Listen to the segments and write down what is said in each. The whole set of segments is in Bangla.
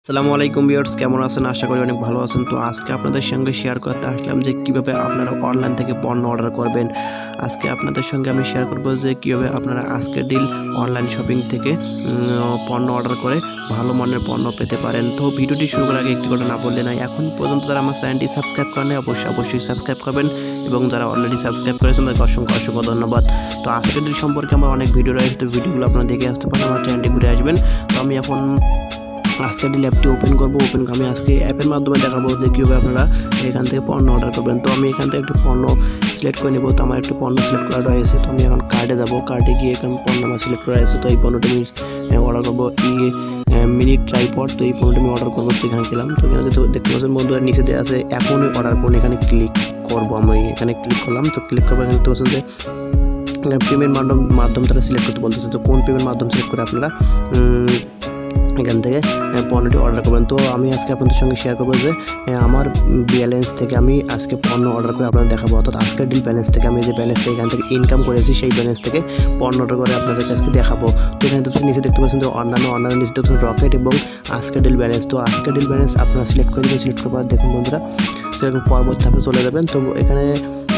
আসসালামু আলাইকুম ভিউয়ার্স, কেমন আছেন? আশা করি অনেক ভালো আছেন। তো আজকে আপনাদের সঙ্গে শেয়ার করতে আসলাম যে কীভাবে আপনারা অনলাইন থেকে পণ্য অর্ডার করবেন। আজকে আপনাদের সঙ্গে আমি শেয়ার করব যে কীভাবে আপনারা আজকের ডিল অনলাইন শপিং থেকে পণ্য অর্ডার করে ভালো মানের পণ্য পেতে পারেন। তো ভিডিওটি শুরু করার আগে একটি কথা না বললে নাই, এখন পর্যন্ত যারা আমার চ্যানেলটি সাবস্ক্রাইব করেন অবশ্যই সাবস্ক্রাইব করবেন এবং যারা অলরেডি সাবস্ক্রাইব করেছেন তাদেরকে অসংখ্য ধন্যবাদ। তো আজকের ডিল সম্পর্কে আমার অনেক ভিডিও রয়েছে, তো ভিডিওগুলো আপনারা দেখে আসতে পারেন, আমার চ্যানেলটি ঘুরে আসবেন। তো আমি এখন আজকে অ্যাপটি ওপেন করব। আমি আজকে অ্যাপের মাধ্যমে দেখাবো যে কীভাবে আপনারা এখান থেকে পণ্য অর্ডার করবেন। তো আমি এখান থেকে একটি পণ্য সিলেক্ট করে নেব। তো আমার একটি পণ্য সিলেক্ট করা রয়েছে, তো আমি এখন কার্ডে যাব। কার্ডে গিয়ে এখানে পণ্য আমার সিলেক্ট করা রয়েছে। তো এই পণ্যটি আমি অর্ডার করবো মিনি ট্রাইপড। তো এই পণ্যটি আমি অর্ডার করবো। তো এখানে গেলাম, তো এখানে যেহেতু দেখতে পাচ্ছেন বন্ধুরা নিচে দেওয়া আছে এখনই অর্ডার করুন, এখানে ক্লিক করবো। আমি এখানে ক্লিক করলাম। তো ক্লিক করবো, এখানে দেখতে পাচ্ছেন যে পেমেন্ট মাধ্যম তারা সিলেক্ট করতে বলতেছে। তো কোন পেমেন্ট মাধ্যম সিলেক্ট করে আপনারা এখান থেকে পণ্যটি অর্ডার করবেন। তো আমি আজকে আপনাদের সঙ্গে শেয়ার করবো যে আমার ব্যালেন্স থেকে আমি আজকে পণ্য অর্ডার করে আপনাদের দেখাবো, অর্থাৎ আজকের ডিল ব্যালেন্স থেকে আমি যে ব্যালেন্স থেকে এখান থেকে ইনকাম করেছি সেই ব্যালেন্স থেকে পণ্য অর্ডার করে আপনাদেরকে আজকে দেখাবো। তো এখানে নিচে দেখতে পাচ্ছেন যে অন্যান্য নিচে দেখতে পাচ্ছেন রকেট এবং আজকের ডিল ব্যালেন্স। তো আজকের ডিল ব্যালেন্স আপনারা সিলেক্ট করে দেবেন। সিলেক্ট করার পর দেখুন বন্ধুরা সেরকম পরবর্তী ধাপে চলে যাবেন। তো এখানে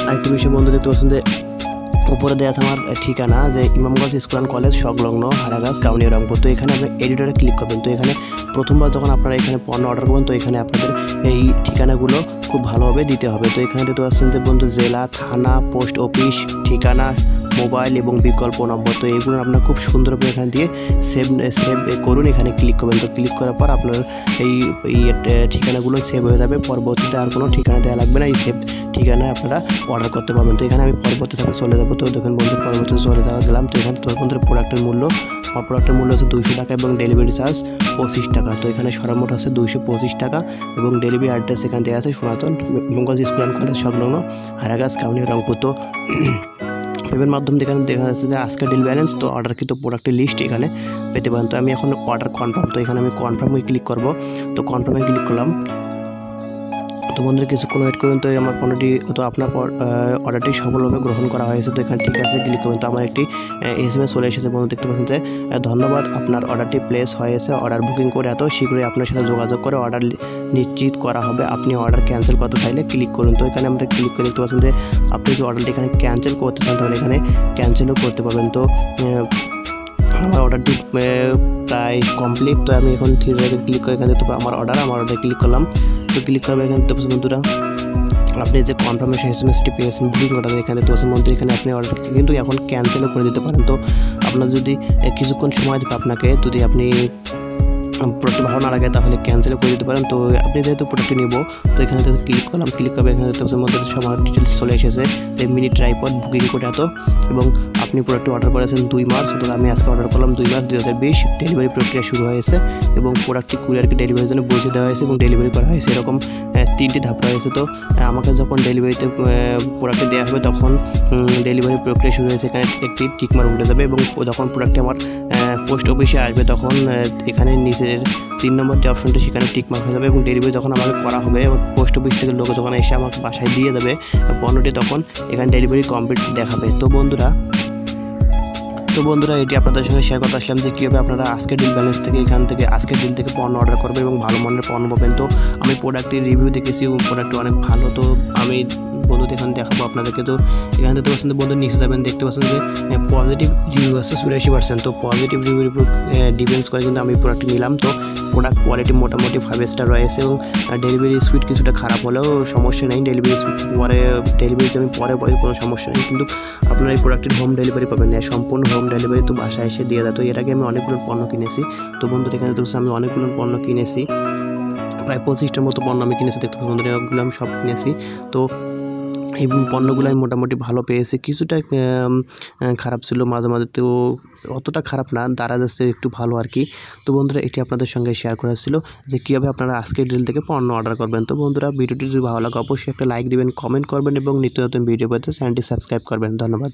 আরেকটি বিষয় বন্ধু দেখতে পাচ্ছেন যে উপরে দেওয়া আছে আমার ঠিকানা, যে ইমামগঞ্জ স্কুল অ্যান্ড কলেজ সংলগ্ন হারাগাছ কাউনিয়া রংপুর। তো এখানে আপনি এডিটরে ক্লিক করবেন। তো এখানে প্রথমবার যখন আপনারা এখানে পণ্য অর্ডার করবেন, তো এখানে আপনাদের এই ঠিকানাগুলো খুব ভালোভাবে দিতে হবে। তো এখানে দেখতে পাচ্ছেন যে বন্ধু জেলা, থানা, পোস্ট অফিস, ঠিকানা, মোবাইল এবং বিকল্প নম্বর। তো এইগুলো আপনার খুব সুন্দরভাবে এখানে দিয়ে সেভ করুন। এখানে ক্লিক করবেন। তো ক্লিক করার পর আপনার এই ঠিকানাগুলো সেভ হয়ে যাবে। পরবর্তীতে আর কোনো ঠিকানা দেওয়া লাগবে না, এই সেভ ঠিকানায় আপনারা অর্ডার করতে পারবেন। তো এখানে আমি পরবর্তী ধাপে চলে যাবো। তো দেখুন বন্ধু পরবর্তীতে চলে গেলাম। তো এখানে বন্ধুর প্রোডাক্টের মূল্য হচ্ছে 200 টাকা এবং ডেলিভারি চার্জ 25 টাকা। তো এখানে সর্বমোট আছে 225 টাকা এবং ডেলিভারি অ্যাড্রেস এখানে দেওয়া আছে সনাতন ইমামগঞ্জ স্কুল অ্যান্ড কলেজ সংলগ্ন হারাগাছ কাউনিয়া রংপুর। তো পেমেন্ট মাধ্যম এখানে দেখা যাচ্ছে যে আজকের ডিল ব্যালেন্স। তো অর্ডারকৃত প্রোডাক্টের লিস্ট এখানে পেতে পারেন। তো আমি এখন অর্ডার কনফার্ম। তো এখানে আমি কনফার্মে ক্লিক করব। তো কনফার্মে ক্লিক করলাম। তো বন্ধুরা কিছুক্ষণ ওয়েট করুন। তো আমার পণ্যটি তো আপনার অর্ডারটি সফলভাবে গ্রহণ করা হয়েছে। তো এখানে ঠিক আছে ক্লিক করুন। তো আমার একটি SMS চলে এসেছে বন্ধু, দেখতে পাচ্ছেন যে ধন্যবাদ, আপনার অর্ডারটি প্লেস হয়েছে। অর্ডার বুকিং করে এত শীঘ্রই আপনার সাথে যোগাযোগ করে অর্ডার নিশ্চিত করা হবে। আপনি অর্ডার ক্যান্সেল করতে চাইলে ক্লিক করুন। তো এখানে আমরা ক্লিক করে দেখতে পাচ্ছেন যে আপনি যে অর্ডারটি এখানে ক্যান্সেল করতে চান তাহলে এখানে ক্যান্সেলও করতে পারবেন। তো আমার অর্ডারটি প্রায় কমপ্লিট। তো আমি এখন ক্লিক করে এখানে দেখতে আমার অর্ডারে ক্লিক করলাম। তো ক্লিক করবে এখানে দেখতে পাচ্ছেন বন্ধুরা আপনি যে কনফার্মেশন SMSটি পেয়েছেন বুকিং করা, এখানে দেখতে পাচ্ছেন বন্ধু এখানে আপনি অর্ডার কিন্তু এখন ক্যান্সেলও করে দিতে পারেন। তো আপনার যদি কিছুক্ষণ সময় দেবে আপনাকে, যদি আপনি প্রোডাক্ট ভালো না লাগে তাহলে ক্যান্সেল করে দিতে পারেন। তো আপনি যেহেতু প্রোডাক্টটি নেব, তো এখানে ক্লিক করলাম। ক্লিক করবে এখানে দেখতে পাচ্ছেন মধ্যে সবার ডিটেলস চলে এসেছে যে মিনি ট্রাইপড বুকিং করে এত, এবং আপনি প্রোডাক্টটি অর্ডার করেছেন 2 মার্চ। তো আমি আজকে অর্ডার করলাম 2 মার্চ 2020। ডেলিভারি প্রক্রিয়া শুরু হয়েছে এবং প্রোডাক্টটি কুরিয়ারকে ডেলিভারির জন্য বুঝিয়ে দেওয়া হয়েছে এবং ডেলিভারি করা হয়েছে। এরকম 3টি ধাপ রয়েছে। তো আমাকে যখন ডেলিভারিতে প্রোডাক্টটি দেওয়া হবে তখন ডেলিভারি প্রক্রিয়া শুরু হয়েছে, এখানে একটি টিকমার্ক উঠে যাবে এবং যখন প্রোডাক্টটি আমার পোস্ট অফিসে আসবে তখন এখানে নিচের 3 নম্বর যে অপশনটি সেখানে টিকমার্ক হয়ে যাবে এবং ডেলিভারি যখন আমাকে করা হবে পোস্ট অফিস থেকে লোক যখন এসে আমাকে বাসায় দিয়ে দেবে পণ্যটি, তখন এখানে ডেলিভারি কমপ্লিট দেখাবে। তো বন্ধুরা এটি আপনাদের সঙ্গে শেয়ার করতে আসলাম যে কীভাবে আপনারা আজকের ডিল ব্যালেন্স থেকে এখান থেকে আজকের ডিল থেকে পণ্য অর্ডার করবেন এবং ভালো মানের পণ্য পাবেন। তো আমি প্রোডাক্টের রিভিউ দেখেছি এবং প্রোডাক্টটি অনেক ভালো। তো আমি বন্ধু এখানে দেখাবো আপনাদেরকে। তো এখানে দেখতে পাচ্ছেন বন্ধু নিচে যাবেন, দেখতে পাচ্ছেন যে পজিটিভ রিভিউ আছে 84%। তো পজিটিভ রিভিউর উপর ডিপেন্ডস করে কিন্তু আমি প্রোডাক্টটি নিলাম। তো প্রোডাক্ট কোয়ালিটি মোটামুটি 5 স্টার রয়েছে এবং ডেলিভারি স্পিড কিছুটা খারাপ হলেও সমস্যা নেই। ডেলিভারি স্পিড ডেলিভারিতে আমি পরে কোনো সমস্যা নেই, কিন্তু আপনারা এই প্রোডাক্টের হোম ডেলিভারি পাবেন না, সম্পূর্ণ হোম ডেলিভারি তো বাসায় এসে দিয়ে দেয়। তো এর আগে আমি অনেকগুলো পণ্য কিনেছি। তো বন্ধুরা এখানে দেখছি আমি অনেকগুলো পণ্য কিনেছি, প্রায় 25টার মতো পণ্য আমি কিনেছি। দেখতে পাচ্ছি বন্ধুরা এগুলো আমি সব কিনেছি। তো এই পণ্যগুলো আমি মোটামুটি ভালো পেয়েছি, কিছুটা খারাপ ছিল মাঝে মাঝে, তো অতটা খারাপ না, দাঁড়া যাচ্ছে একটু ভালো আর কি। তো বন্ধুরা এটি আপনাদের সঙ্গে শেয়ার করা ছিল যে কীভাবে আপনারা আজকের ডিল থেকে পণ্য অর্ডার করবেন। তো বন্ধুরা ভিডিওটি যদি ভালো লাগে অবশ্যই একটা লাইক দিবেন, কমেন্ট করবেন এবং নিত্য নতুন ভিডিও পেতে চ্যানেলটি সাবস্ক্রাইব করবেন। ধন্যবাদ।